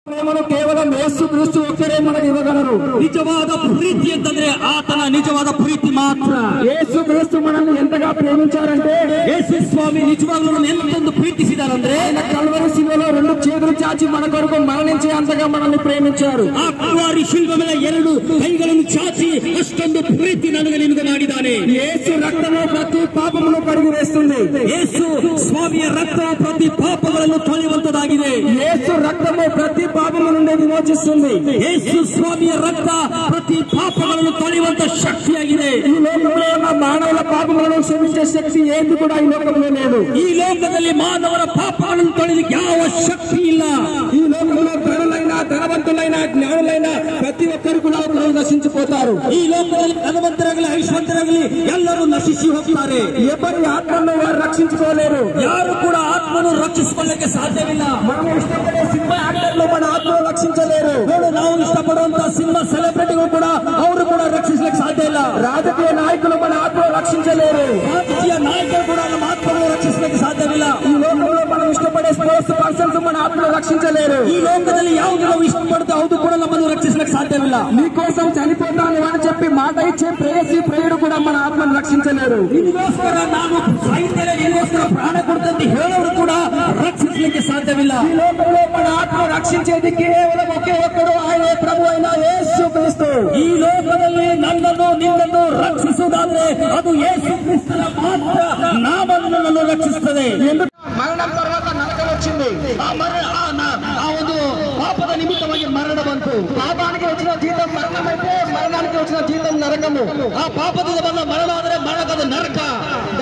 ಪ್ರೇಮನು ಕೇವಲ ಯೇಸು ಕ್ರಿಸ್ತು ಒಬ್ಬರೇ ನಮಗೆ ಇರಗಲರು. ನಿಜವಾದ ಪ್ರೀತಿ ಅಂತಂದ್ರೆ ಆತನ ನಿಜವಾದ ಪ್ರೀತಿ ಮಾತ್ರ. ಯೇಸು ಕ್ರಿಸ್ತು మనల్ని ఎంతగా ప్రేమించారంటే ಯೇಸು ಸ್ವಾಮಿ ನಿಜವಾಗ್ಲೂ ಎಂತೊಂದು ಪ್ರೀತಿಸಿದಾರಂದ್ರೆ కల్వరి శిలువలో రెండు చేతులు చాచి మన కొరకు మరణించే అంతగా మనల్ని ప్రేమించారు. ಆ ಕಲ್ವಾರಿ ಶಿಲುಬೆ ಮೇಲೆ ಎರಡು ಕೈಗಳನ್ನು ಚಾಚಿ ಅಷ್ಟೊಂದು ಪ್ರೀತಿ ನನಗೆ ನಿಮಗೆ ಮಾಡಿದ್ದಾನೆ. యేసు రక్తము ప్రతి పాపమును కడిగి వేస్తుంది. ಯೇಸು ಸ್ವಾಮಿಯ ರಕ್ತವು ಪ್ರತಿ ಪಾಪಗಳನ್ನು ತೊಳೆಯುವಂತದಾಗಿದೆ. యేసు రక్తము ప్రతి పాపము నుండి విమోచిస్తుంది. ಯೇಸು ಸ್ವಾಮಿಯ ರಕ್ತ ಪ್ರತಿ ಪಾಪಗಳನ್ನು ತೊಳೆಯುವಂತ ಶಕ್ತಿಯಾಗಿದೆ. ఈ లోకంలో ఉన్న మానవుల పాపములను క్షమించే శక్తి ఏది కూడా ఈ లోకంలో లేదు. ಈ ಲೋಕದಲ್ಲಿ ಮಾನವರ ಪಾಪಗಳನ್ನು ತೊಳೆಯಲಿಕ್ಕೆ ಯಾವ ಶಕ್ತಿ ಇಲ್ಲ. ఈ లోకంలో ధనులైన ధనవంతులైన జ్ఞానులైన ప్రతి ఒక్కరు కూడా ఒకరు నశించిపోతారు. ಈ ಲೋಕದಲ್ಲಿ ಧನವಂತರಾಗಲಿ ಐಶ್ವರ್ಯರಾಗಲಿ ಎಲ್ಲರೂ ನಶಿಸಿ ಹೋಗ್ತಾರೆ. ఎవరి ఆత్మను వారు రక్షించుకోలేరు. ಯಾರು ಕೂಡ ಆತ್ಮను ರಕ್ಷಿಸಿಕೊಳ್ಳಕ್ಕೆ ಸಾಧ್ಯವಿಲ್ಲ. మనం ఇష్టపడే సినిమా యాక్టర్లు మన ఆత్మను రక్షించలేరు. ನಾವು ಇಷ್ಟಪಡುವಂತಹ ಸಿನಿಮಾ ಸೆಲೆಬ್ರಿಟಿಗಳು ಕೂಡ ಅವರು ಕೂಡ ರಕ್ಷಿಸಲಿಕ್ಕೆ ಸಾಧ್ಯ ಇಲ್ಲ. రాజకీయ నాయకులు మన ఆత్మను రక్షించలేరు. ರಾಜಕೀಯ ನಾಯಕರು ಕೂಡ ನಮ್ಮ ಆತ್ಮವನ್ನು ರಕ್ಷಿಸಲಿಕ್ಕೆ ಸಾಧ್ಯವಿಲ್ಲ. ఈ లోకంలో మనం ఇష్టపడే స్పోర్ట్స్ పర్సన్స్ మన ఆత్మను రక్షించలేరు. ಈ ಲೋಕದಲ್ಲಿ ಯಾವುದು ನಾವು ಇಷ್ಟಪಡುತ್ತೋ ಅದು ಕೂಡ ನಮ್ಮನ್ನು ರಕ್ಷಿಸಲಿಕ್ಕೆ ಸಾಧ್ಯವಿಲ್ಲ. నీకోసం చనిపోతాను అని చెప్పి మాట ఇచ్చే ప్రేయసి ప్రియుడు కూడా మన ఆత్మను రక్షించలేరు. ನಿನಗೋಸ್ಕರ ನಾನು ಸಾಯುತ್ತೇನೆ ನಿನಗೋಸ್ಕರ ಪ್ರಾಣ ಕೊಡ್ತಂತ ಹೇಳೋರು ಕೂಡ ರಕ್ಷಿಸಲಿಕ್ಕೆ ಸಾಧ್ಯವಿಲ್ಲ. ఈ లోకంలో మన ఆత్మ రక్షించేది కేవలం ఒకే ఒక్కడు, ఆయన ప్రభు అయిన యేసు క్రీస్తు. ಈ ಲೋಕದಲ್ಲಿ ನನ್ನನ್ನು ನಿನ್ನನ್ನು ರಕ್ಷಿಸುವುದಾದ್ರೆ ಅದು ಯೇಸು ಕ್ರಿಸ್ತನ ಮಾತ್ರ ನಾಮವನ್ನು ನನ್ನನ್ನು ರಕ್ಷಿಸುತ್ತದೆ. మరణం తర్వాత నరకం వచ్చింది. ಆ ಒಂದು ಪಾಪದ ನಿಮಿತ್ತವಾಗಿ ಮರಣ ಬಂತು. పాపానికి వచ్చిన జీతం మరణమైతే మరణానికి వచ్చిన జీతం నరకము. ಆ ಪಾಪದಿಂದ ಬಂದ ಮರಣ ಆದರೆ ಮರಣದ ನರಕ.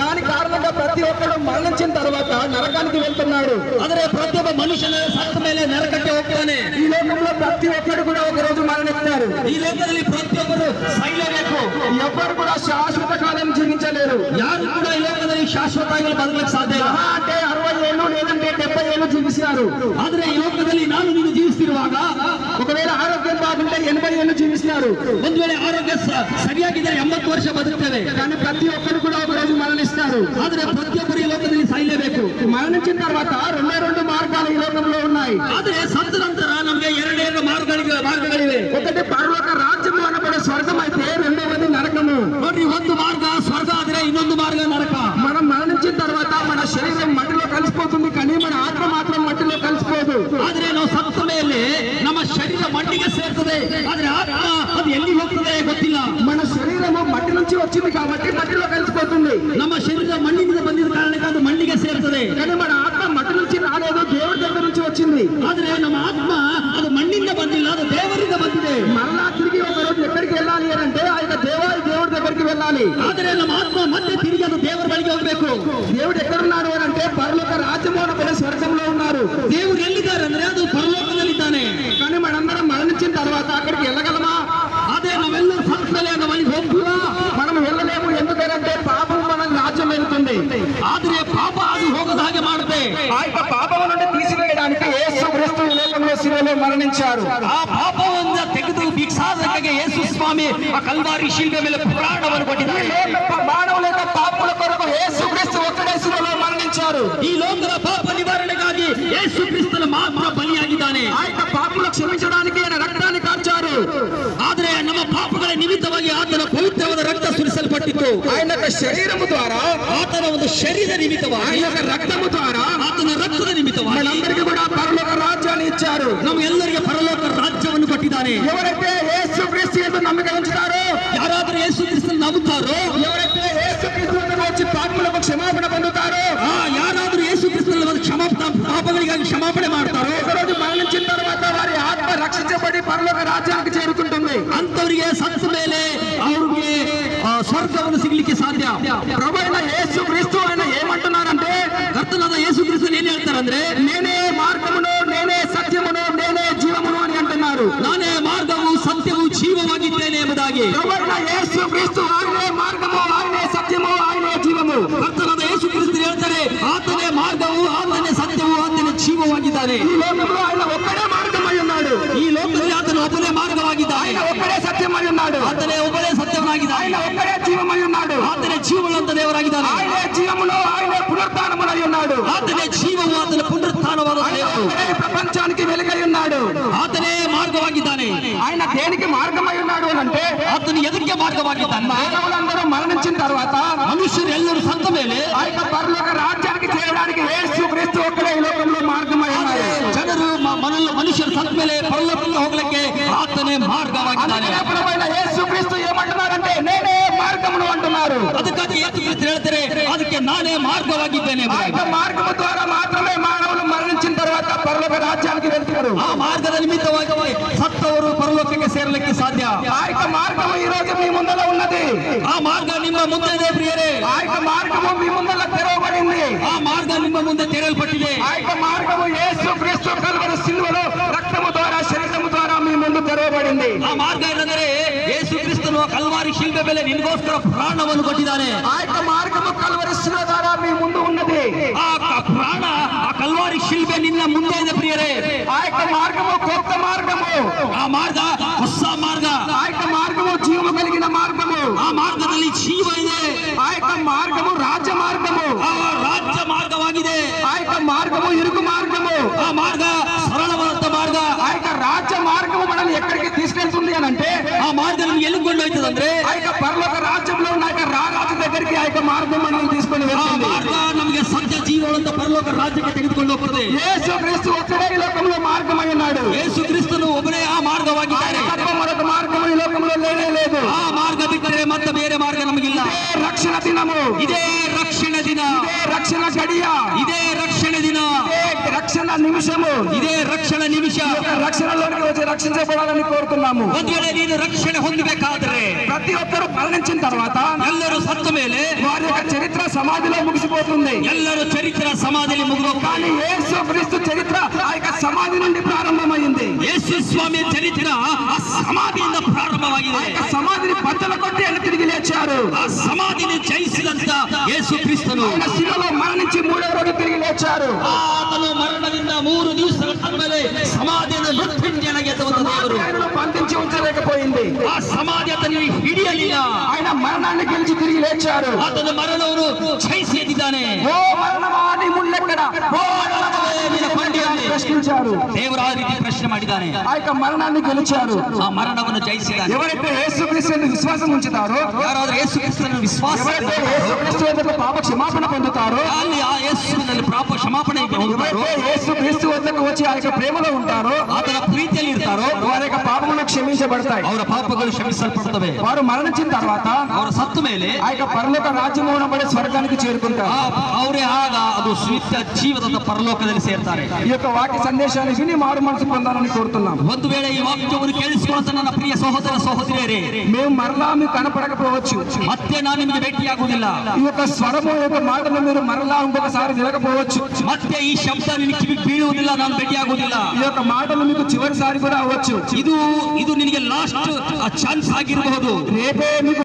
దాని కారణంగా ప్రతి ఒక్కడు మరణించిన తర్వాత నరకానికి వెళ్తున్నాడు. ಆದರೆ ಪ್ರತಿಯೊಬ್ಬ ಮನುಷ್ಯನ ಸತ್ತ ಮೇಲೆ ನರಕಕ್ಕೆ ಹೋಗ್ತಾನೆ. ఈ లోకంలో ప్రతి ఒక్కడు కూడా ఒక రోజు మరణిస్తారు. ಈ ಲೋಕದಲ್ಲಿ ಪ್ರತಿಯೊಬ್ಬರು ಸಾಯಲೇಬೇಕು. ఎవ్వరు కూడా శాశ్వత కాలం జీవించలేరు. ಯಾರು ಕೂಡ ಈ ಲೋಕದಲ್ಲಿ ಶಾಶ್ವತವಾಗಿ ಬದುಕಲಿಕ್ಕೆ ಸಾಧ್ಯ ಇಲ್ಲ. అంటే 60 ఏళ్ళు లేదంటే 70 ఏళ్ళు జీవిస్తారు. ಆದ್ರೆ ಈ ಲೋಕದಲ್ಲಿ ನಾನು ನೀನು ಜೀವಿಸ್ತಿರುವಾಗ ఒకవేళ ఆరోగ్యం బాగుంటే 80 ఏళ్ళు జీవిస్తారు. ಒಂದು ವೇಳೆ ಆರೋಗ್ಯ ಸರಿಯಾಗಿದ್ದರೆ 80 ವರ್ಷ ಬದುಕ್ತೇವೆ. కానీ ప్రతి ఒక్కరు కూడా ఒక రోజు మరణిస్తారు. ಆದ್ರೆ ಪ್ರತಿಯೊಬ್ಬರು ಈ ಲೋಕದಲ್ಲಿ ಸಾಯಲೇಬೇಕು. మరణించిన తర్వాత రెండు మార్గాలు ఈ లోకంలో ఉన్నాయి. ಆದ್ರೆ ಸತ್ತ ನಂತರ ನಮಗೆ ಎರಡೇ ಮಾರ್ಗಗಳಿವೆ. ఒకటి పరలోక రాజ్యము అనబడే స్వర్గం అయితే, రెండవది నరకము. ನೋಡ್ರಿ, ಒಂದು ಮಾರ್ಗ ಸ್ವರ್ಗ ಆದ್ರೆ ಇನ್ನೊಂದು ಮಾರ್ಗ ನರಕ. మనం మరణించిన తర్వాత మన శరీరం మట్టిలో కలిసిపోతుంది, కానీ మన ఆత్మ మాత్రం మట్టిలో కలిసిపోదు. ಆದ್ರೆ ನಾವು ಸತ್ತ ಮೇಲೆ ನಮ್ಮ ಶರೀರ ಮಣ್ಣಿಗೆ ಸೇರ್ತದೆ, ಆದ್ರೆ ಆತ್ಮ ಅದು ಎಲ್ಲಿ ಹೋಗ್ತದೆ ಗೊತ್ತಿಲ್ಲ. మన శరీరము మట్టి నుంచి వచ్చింది కాబట్టి మట్టిలో కలిసిపోతుంది. ನಮ್ಮ ಶರೀರ ಮಣ್ಣಿನಿಂದ ಬಂದಿದ್ದ ಕಾರಣಕ್ಕೆ ಅದು ಮಣ್ಣಿಗೆ ಸೇರ್ತದೆ. కానీ మన ఆత్మ మట్టి నుంచి రాలేదు, దేవుడి దగ్గర నుంచి వచ్చింది. ಆದ್ರೆ ನಮ್ಮ ಆತ್ಮ ಅದು ಮಣ್ಣಿಂದ ಬಂದಿಲ್ಲ, ಅದು ದೇವರಿಂದ ಬಂದಿದೆ. మరలా తిరిగి ఒక రోజు ఎక్కడికి వెళ్ళాలి అంటే ఆ యొక్క దేవుడి దగ్గరికి వెళ్ళాలి. ಆದ್ರೆ ನಮ್ಮ ಆತ್ಮ ಮತ್ತೆ ತಿರುಗಿ ಅದು ದೇವರ ಬಳಿಗೆ ಹೋಗ್ಬೇಕು. దేవుడు ఎక్కడున్నాడు అంటే పరలోక రాజ్యము అనబడే స్వర్గంలో ఉన్నారు. ದೇವರು ಎಲ್ಲಿದ್ದಾರೆ ಅಂದ್ರೆ ಅದು ಪರಲೋಕದಲ್ಲಿದ್ದಾನೆ. కానీ మనందరం మరణించిన తర్వాత అక్కడికి వెళ్ళగలమా? ಅದೇ ನಾವೆಲ್ಲರೂ ಸತ್ತ ಮೇಲೆ ಅದು ಮನೆಗೆ ಹೋಗ್ತೀವಾ? మనం వెళ్ళలేము. ఎందుకంటే పాపం మన రాజ్యం వెళ్తుంది. ಆದ್ರೆ ಪಾಪ ಅದು ಹೋಗದ ಹಾಗೆ ಮಾಡುತ್ತೆ. ఆ యొక్క పాపం నుండి తీసివేయడానికి యేసు క్రీస్తు ఈ లోకంలో శిలువలో మరణించారు. ಆ ಪಾಪವನ್ನು ತೆಗೆದು ಭಿಕ್ಷಾದಕ್ಕೆ ಯೇಸು ಸ್ವಾಮಿ ಆ ಕಲ್ವಾರಿ ಶಿಲ್ಬೆ ಮೇಲೆ ಪ್ರಾಣವನ್ನು ಕೊಟ್ಟಿದ್ದಾರೆ. మానవుల యొక్క పాపముల కొరకు యేసు క్రీస్తు ఒక్కడే శిలువలో మరణించారు. ಈ ಲೋಕದ ಪಾಪ ನಿವಾರಣೆಗಾಗಿ ಯೇಸು ಕ್ರಿಸ್ತನ ಮಾತ್ರ ಬಲಿಯಾಗಿದ್ದಾನೆ. ఆ యొక్క పాపములు క్షమించడానికి ఆయన రక్తాన్ని కార్చారు. ಆದ್ರೆ ನಮ್ಮ ಪಾಪಗಳ ನಿಮಿತ್ತವಾಗಿ ಆತನ ಪವಿತ್ರವಾದ ರಕ್ತ ಸುರಿಸಲ್ಪಟ್ಟಿತ್ತು. ఆయన యొక్క శరీరము ద్వారా, ಆತನ ಒಂದು ಶರೀರ ನಿಮಿತ್ತವಾಗಿ, ఆయన యొక్క రక్తము ద్వారా ಆತನ ರಕ್ತದ ನಿಮಿತ್ತವಾಗಿ మనందరికీ కూడా పరలోక రాజ్యాన్ని ఇచ్చారు. ನಮ್ಮೆಲ್ಲರಿಗೆ ಪರಲೋಕ ರಾಜ್ಯವನ್ನು ಕೊಟ್ಟಿದ್ದಾನೆ. ఎవరైతే యేసు క్రీస్తు యందు నమ్మకం ఉంచుతారో, ಯಾರಾದ್ರೂ ಯೇಸು ಕ್ರಿಸ್ತನ ನಂಬುತ್ತಾರೋ, ఎవరైతే యేసు క్రీస్తు వద్దకు వచ్చి పాపములకు క్షమాపణ పొందుతారో, ಯಾರಾದ್ರೂ ಯೇಸು ಕ್ರಿಸ್ತನ ಪಾಪಗಳಿಗಾಗಿ ಕ್ಷಮಾಪಣೆ ಮಾಡ್ತಾರೋ, ఒకరోజు మరణించిన తర్వాత వారి ఆత్మ రక్షించబడి పరలోక రాజ్యానికి చేరుకుంటుంది. ಅಂತವರಿಗೆ ಸತ್ತ ಮೇಲೆ ಅವ್ರಿಗೆ ಸ್ವರ್ಗವನ್ನು ಸಿಗಲಿಕ್ಕೆ ಸಾಧ್ಯ. ప్రభు అయిన యేసు క్రీస్తు ఆయన ఏమంటున్నారంటే, ಕರ್ತನಾದ ಯೇಸು ಕ್ರಿಸ್ತನ್ ಏನ್ ಹೇಳ್ತಾರಂದ್ರೆ, నేనే మార్గమును, నేనే సత్యమును, నేనే జీవమును అని అంటున్నారు. ನಾನೇ ಮಾರ್ಗವು ಸತ್ಯವು ಜೀವವಾಗಿದ್ದೇನೆ ಎಂಬುದಾಗಿ. ప్రభు అయిన యేసు క్రీస్తు ఆయనే మార్గము, ఆయనే సత్యము, ఆయనే జీవము. ಕರ್ತನಾದ ಯೇಸು ಕ್ರಿಸ್ತನ್ ಹೇಳ್ತಾರೆ, ಆತನೇ ಮಾರ್ಗವು, ಆತನೇ ಸತ್ಯವು, ಆತನೇ ಜೀವವಾಗಿದ್ದಾನೆ. ఈ లోకంలో ఆయన ఒక్కడే మార్గమై ఉన్నాడు. ಈ ಲೋಕದಲ್ಲಿ ಆತನು ಒಬ್ಬನೇ ಮಾರ್ಗವಾಗಿದ್ದಾನೆ. ఆయన ఒక్కడే సత్యమై ఉన్నాడు. ಆತನೇ ಒಬ್ಬನೇ ಸತ್ಯವಾಗಿದ್ದಾನೆ. ఆయన ఒక్కడే జీవమై ఉన్నాడు. ಆತನೇ ಜೀವವುಳ್ಳಂತ ದೇವರಾಗಿದ್ದಾನೆ. ఆయనే జీవమును, ఆయనే పునరుత్థానమునై ఉన్నాడు. ಆತನೇ ಜೀವವು, ಆತನ ಪುನರುತ್ಥಾನವಾದ ದೇವರು. ప్రపంచానికి వెలుగై ఉన్నాడు. ఆయన దేనికి మార్గమై ఉన్నాడు అని అంటే ಆತನು ಎದಕ್ಕೆ ಮಾರ್ಗವಾಗಿದ್ದಾನೆ? మానవులందరూ మరణించిన తర్వాత ಮನುಷ್ಯರು ಎಲ್ಲರೂ ಸತ್ತ ಮೇಲೆ ఆ యొక్క పరలోక రాజ్యానికి చేరడానికి యేసు క్రీస్తు ఒక్కడే ఈ లోకంలో మార్గమై ఉన్నారు. ಜನರು ಮನುಷ್ಯರು ಸತ್ತ ಮೇಲೆ ಪರಲೋಕಕ್ಕೆ ಹೋಗಲಿಕ್ಕೆ ಆತನೇ ಮಾರ್ಗವಾಗಿದ್ದಾನೆ. యేసు క్రీస్తు ఏమంటున్నారంటే నేనే మార్గమును అంటున్నారు. ಅದಕ್ಕಾಗಿ ಯೇಸು ಕ್ರಿಸ್ತ ಹೇಳ್ತಾರೆ ಅದಕ್ಕೆ ನಾನೇ ಮಾರ್ಗವಾಗಿದ್ದೇನೆ. ఆ యొక్క మార్గము ద్వారా మాత్రమే మానవులు మరణించిన తర్వాత పరలోక రాజ్యానికి వెళ్తారు. ಆ ಮಾರ್ಗದ ನಿಮಿತ್ತವಾಗಿ ಸತ್ತವರು ಪರಲೋಕಕ್ಕೆ ಸೇರಲಿಕ್ಕೆ ಸಾಧ್ಯ. ఆ యొక్క మార్గము ఈ రోజు మీ ముందర ఉన్నది. ಆ ಮಾರ್ಗ ನಿಮ್ಮ ಮುಂದೆ ಇದೆ ಪ್ರಿಯರೇ. ఆ యొక్క మార్గము మీ ముందర తెరవబడింది. ಆ ಮಾರ್ಗ ನಿಮ್ಮ ಮುಂದೆ ತೆರೆಯಲ್ಪಟ್ಟಿದೆ. ఆ యొక్క మార్గము యేసు క్రీస్తు కల్వరి సిలువలో రక్తము ద్వారా శరీరము ద్వారా మీ ముందు తెరవబడింది. ಆ ಮಾರ್ಗ ಏನಂದರೆ ಯೇಸು ಕ್ರಿಸ್ತನು ಕಲ್ವಾರಿ ಶಿಲ್ಬೆ ಮೇಲೆ ನಿನಗೋಸ್ಕರ ಪ್ರಾಣವನ್ನು ಕೊಟ್ಟಿದ್ದಾನೆ. ఆ యొక్క మార్గము కల్వరి శిలువ ద్వారా మీ ముందు ఉన్నది. ಆ ಪ್ರಾಣ ಆ ಕಲ್ವಾರಿ ಶಿಲ್ಬೆ ನಿನ್ನ ಮುಂದೆ ಇದೆ ಪ್ರಿಯರೇ. ఆ యొక్క మార్గము కొత్త మార్గము. ಆ ಮಾರ್ಗ ಹೊಸ ಮಾರ್ಗ. ఆ యొక్క మార్గము జీవము కలిగిన మార్గము. ಆ ಮಾರ್ಗದಲ್ಲಿ ಜೀವ ಇದೆ. ఆ యొక్క మార్గము రాజ్య మార్గము. ಆ ರಾಜ್ಯ ಮಾರ್ಗವಾಗಿದೆ. ఆ యొక్క మార్గము ఇరుకు మార్గము. ಆ ಮಾರ್ಗ ಸರಳವಾದ ಮಾರ್ಗ. ఆ యొక్క రాజ్య మార్గము మనల్ని ఎక్కడికి తీసుకెళ్తుంది అని అంటే ಆ ಮಾರ್ಗ ನಮ್ಗೆ ಎಲ್ಲಿ ಕೊಂಡೊಯ್ತದಂದ್ರೆ ఆ యొక్క పరలోక రాజ్యంలో ఉన్న రాజు దగ్గరికి ఆ యొక్క మార్గం మనల్ని తీసుకొని ಆ వెళ్తుంది. ಮಾರ್ಗ ನಮಗೆ ಸತ್ಯ ಜೀವನದ ಪರಲೋಕ ರಾಜ್ಯಕ್ಕೆ ತೆಗೆದುಕೊಂಡು ಹೋಗ್ತದೆ. యేసు క్రీస్తు ఒక్కడే ఈ లోకంలో మార్గమై ఉన్నాడు. ಯೇಸು ಕ್ರಿಸ್ತನು ಒಬ್ಬನೇ ಆ ಮಾರ್ಗವಾಗಿದ್ದಾನೆ. తప్ప మరొక మార్గము ఈ లోకంలో లేనే లేదు. ಆ ಮಾರ್ಗ ಬಿಟ್ಟರೆ ಮತ್ತೆ ಬೇರೆ ಮಾರ್ಗ ನಮಗಿಲ್ಲ. ఇదే రక్షణ దినము. ಇದೇ ರಕ್ಷಣೆ ದಿನ. ఇదే రక్షణ గడియ. ಇದೇ ರಕ್ಷಣೆ ದಿನ. ఇదే రక్షణ నిమిషము. ಇದೇ ರಕ್ಷಣೆ ನಿಮಿಷ. రక్షణలోనికి వచ్చి రక్షించబడాలని కోరుతున్నాము. ಒಂದು ವೇಳೆ ನೀನು ರಕ್ಷಣೆ ಹೊಂದಬೇಕಾದ್ರೆ ప్రతి ఒక్కరూ మరణించిన తర్వాత ಎಲ್ಲರೂ ಸತ್ತ ಮೇಲೆ వారి యొక్క చరిత్ర సమాధిలో ముగిసిపోతుంది. ಎಲ್ಲರೂ ಚರಿತ್ರ ಸಮಾಧಿಯಲ್ಲಿ ಮುಗಿದೋಗ್ತಾರೆ. కానీ యేసు క్రీస్తు చరిత్ర ఆ యొక్క సమాధి నుండి ప్రారంభమైంది. ಯೇಸು ಸ್ವಾಮಿಯ ಚರಿತ್ರ ಆ ಸಮಾಧಿಯಿಂದ ಪ್ರಾರಂಭವಾಗಿದೆ. ఆ సమాధిని బద్దలు కొట్టి ఆయన తిరిగి లేచారు. ಆ ಸಮಾಧಿని ಜಯಿಸಿದಂತ ಯೇಸು ಕ್ರಿಸ್ತನು ఆయన శిలువలో మరణించి మూడవ రోజు తిరిగి లేచారు. ಆತನು ಮರಣದಿಂದ 3 ದಿವಸಗಳ ಮೇಲೆ ಸಮಾಧಿಯನ್ನು ಮೃತ್ಯುಂಜಯನಾಗಿ ಎದ್ದಂತ ದೇವರು ఆయనను బంధించి ఉంచలేకపోయింది. ಆ ಸಮಾಧಿ ಆತನಿಗೆ ಹಿಡಿಯಲಿಲ್ಲ. ఆయన మరణాన్ని గెలిచి తిరిగి లేచారు. ಆತನ ಮರಣವನ್ನು ಜಯಿಸಿ ಎದ್ದಿದ್ದಾನೆ. ఓ మరణమా నీ ముళ్ళెక్కడ? ఓ మరణమా ನಿನ್ನ ಕೊಂಡಿಯಲ್ಲಿ ప్రశ్నించారు. ದೇವರು ಆ ರೀತಿ ಪ್ರಶ್ನೆ ಮಾಡಿದ್ದಾನೆ. ఆ యొక్క మరణాన్ని గెలిచారు. ಆ ಮರಣವನ್ನು ಜಯಿಸಿದ್ದಾನೆ. ఎవరైతే యేసు క్రీస్తుని విశ్వాసం ఉంచుతారో, ಯಾರಾದ್ರೂ ಯೇಸು ಕ್ರಿಸ್ತನ ವಿಶ್ವಾಸ ఎవరైతే యేసు క్రీస్తు వద్దకు పాప క్షమాపణ పొందుతారో, ಅಲ್ಲಿ ಆ ಯೇಸುವಿನಲ್ಲಿ ಪಾಪ ಕ್ಷಮಾಪಣೆ ಹೊಂದುತ್ತಾರೋ, ఎవరైతే యేసు క్రీస్తు వద్దకు వచ్చి ఆ యొక్క ప్రేమలో ఉంటారో, ಆತನ ಪ್ರೀತಿಯಲ್ಲಿ ಇರ್ತಾರೋ వారి యొక్క పాపములు క్షమించబడతాయి. ಅವರ ಪಾಪಗಳು ಕ್ಷಮಿಸಲ್ಪಡುತ್ತವೆ. వారు మరణించిన తర్వాత ಅವರ సತ್ತ ಮೇಲೆ ఆ యొక్క పరలోక రాజ్యము అనబడే స్వర్గానికి చేరుకుంటారు. ಅವರೇ ಆಗ ಅದು ನಿತ್ಯ ಜೀವದ ಪರಲೋಕದಲ್ಲಿ ಸೇರ್ತಾರೆ. ఈ యొక్క వాక్య సందేశాన్ని విని మారు మనసు పొందాలని కోరుతున్నాం. ಒಂದು ವೇಳೆ ಈ ವಾಕ್ಯವನ್ನು ಕೇಳಿಸಿಕೊಳ್ಳುತ್ತ ನನ್ನ ಪ್ರಿಯ ಸಹೋದರ ಸಹೋದರಿಯರೇ, మేము మరలా మీకు కనపడకపోవచ్చు. ಮತ್ತೆ ನಾನು ನಿಮಗೆ ಭೇಟಿಯಾಗುವುದಿಲ್ಲ. ఈ యొక్క స్వరము ఈ యొక్క మాటను మీరు మరలా ఇంకొకసారి వినకపోవచ్చు. ಮತ್ತೆ ಈ ಶಬ್ದ ನಿನ್ನ ಕಿವಿಗೆ ಬೀಳುವುದಿಲ್ಲ, ನಾನು ಭೇಟಿಯಾಗುವುದಿಲ್ಲ. ఈ యొక్క మాటలు మీకు చివరిసారి కూడా అవ్వచ్చు. ಇದು ನಿನಗೆ ಲಾಸ್ಟ್ ಚಾನ್ಸ್ ಆಗಿರಬಹುದು. రేపే మీకు